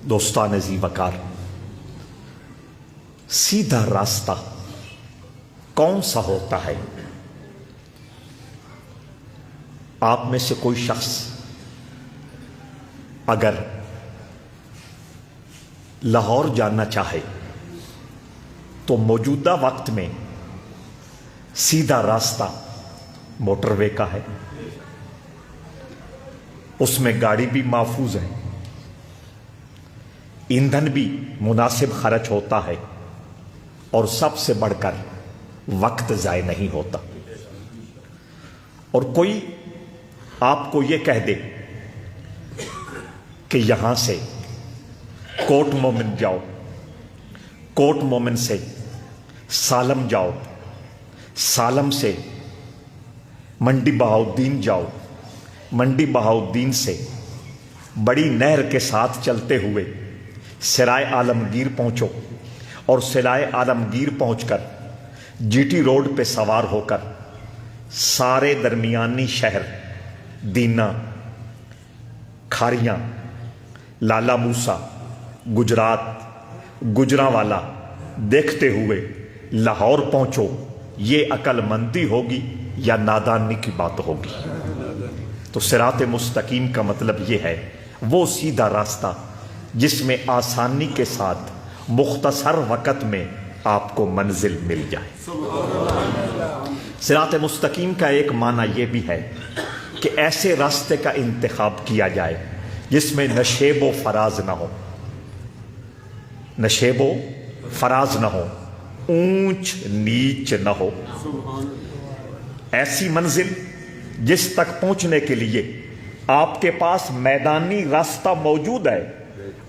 دوستان ذی وقار، سیدھا راستہ کون سا ہوتا ہے؟ آپ میں سے کوئی شخص اگر لاہور جانا چاہے تو موجودہ وقت میں سیدھا راستہ موٹر وے کا ہے، اس میں گاڑی بھی محفوظ ہے، ایندھن بھی مناسب خرچ ہوتا ہے، اور سب سے بڑھ کر وقت ضائع نہیں ہوتا۔ اور کوئی آپ کو یہ کہہ دے کہ یہاں سے کوٹ مومن جاؤ، کوٹ مومن سے سالم جاؤ، سالم سے منڈی بہاؤالدین جاؤ، منڈی بہاؤالدین سے بڑی نہر کے ساتھ چلتے ہوئے سرائے عالمگیر پہنچو، اور سرائے عالمگیر پہنچ کر جی ٹی روڈ پہ سوار ہو کر سارے درمیانی شہر دینا، کھاریاں، لالا موسا، گجرات، گجرانوالا دیکھتے ہوئے لاہور پہنچو، یہ عقل مندی ہوگی یا نادانی کی بات ہوگی؟ تو صراط مستقیم کا مطلب یہ ہے، وہ سیدھا راستہ جس میں آسانی کے ساتھ مختصر وقت میں آپ کو منزل مل جائے۔ صراط مستقیم کا ایک معنی یہ بھی ہے کہ ایسے راستے کا انتخاب کیا جائے جس میں نشیب و فراز نہ ہو، نشیب و فراز نہ ہو، اونچ نیچ نہ ہو، ایسی منزل جس تک پہنچنے کے لیے آپ کے پاس میدانی راستہ موجود ہے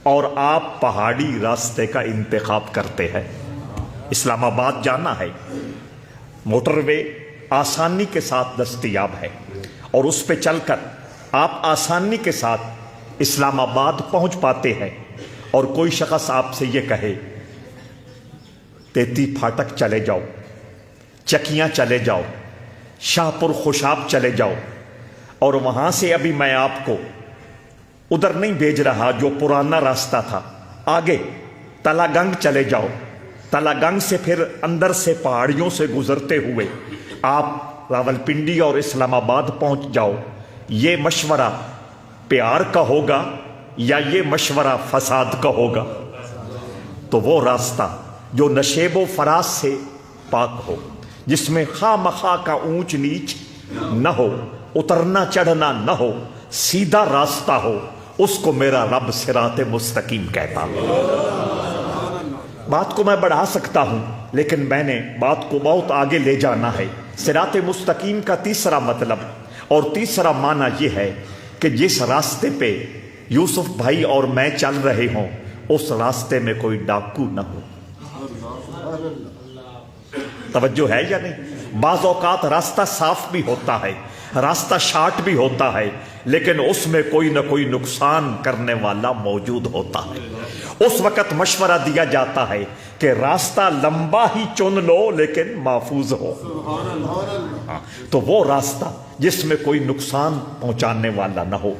اور آپ پہاڑی راستے کا انتخاب کرتے ہیں۔ اسلام آباد جانا ہے، موٹر وے آسانی کے ساتھ دستیاب ہے، اور اس پہ چل کر آپ آسانی کے ساتھ اسلام آباد پہنچ پاتے ہیں۔ اور کوئی شخص آپ سے یہ کہے تیتی پھاٹک چلے جاؤ، چکیاں چلے جاؤ، شاہ پور خوشاب چلے جاؤ، اور وہاں سے ابھی میں آپ کو ادھر نہیں بھیج رہا جو پرانا راستہ تھا، آگے تلا گنگ چلے جاؤ، تلا گنگ سے پھر اندر سے پہاڑیوں سے گزرتے ہوئے آپ راولپنڈی اور اسلام آباد پہنچ جاؤ، یہ مشورہ پیار کا ہوگا یا یہ مشورہ فساد کا ہوگا؟ تو وہ راستہ جو نشیب و فراز سے پاک ہو، جس میں خواہ مخواہ کا اونچ نیچ نہ ہو، اترنا چڑھنا نہ ہو، سیدھا راستہ ہو، اس کو میرا رب صراط مستقیم کہتا۔ بات کو میں بڑھا سکتا ہوں، لیکن میں نے بات کو بہت آگے لے جانا ہے۔ صراط مستقیم کا تیسرا مطلب اور تیسرا معنی یہ ہے کہ جس راستے پہ یوسف بھائی اور میں چل رہے ہوں، اس راستے میں کوئی ڈاکو نہ ہو۔ توجہ ہے یا نہیں؟ بعض اوقات راستہ صاف بھی ہوتا ہے، راستہ شارٹ بھی ہوتا ہے، لیکن اس میں کوئی نہ کوئی نقصان کرنے والا موجود ہوتا ہے۔ اس وقت مشورہ دیا جاتا ہے کہ راستہ لمبا ہی چن لو لیکن محفوظ ہو۔ تو وہ راستہ جس میں کوئی نقصان پہنچانے والا نہ ہو،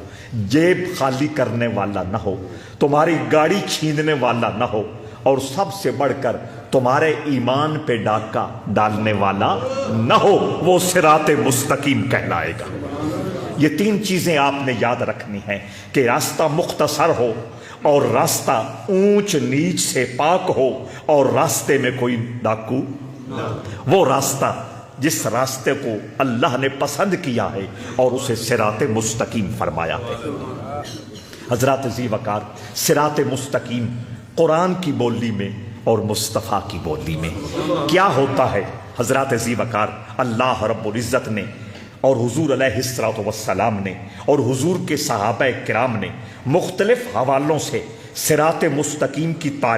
جیب خالی کرنے والا نہ ہو، تمہاری گاڑی چھیننے والا نہ ہو، اور سب سے بڑھ کر تمہارے ایمان پہ ڈاکہ ڈالنے والا نہ ہو، وہ صراط مستقیم کہلائے گا۔ یہ تین چیزیں آپ نے یاد رکھنی ہیں کہ راستہ مختصر ہو، اور راستہ اونچ نیچ سے پاک ہو، اور راستے میں کوئی ڈاکو، وہ راستہ جس راستے کو اللہ نے پسند کیا ہے اور اسے صراط مستقیم فرمایا ہے۔ حضرات ذی وقار، صراط مستقیم قرآن کی بولی میں اور مصطفیٰ کی بولی میں کیا ہوتا ہے؟ حضرات ذی وقار، اللہ رب العزت نے اور حضور علیہ الصلوۃ والسلام نے اور حضور کے صحابہ کرام نے مختلف حوالوں سے صراط مستقیم کی تعریف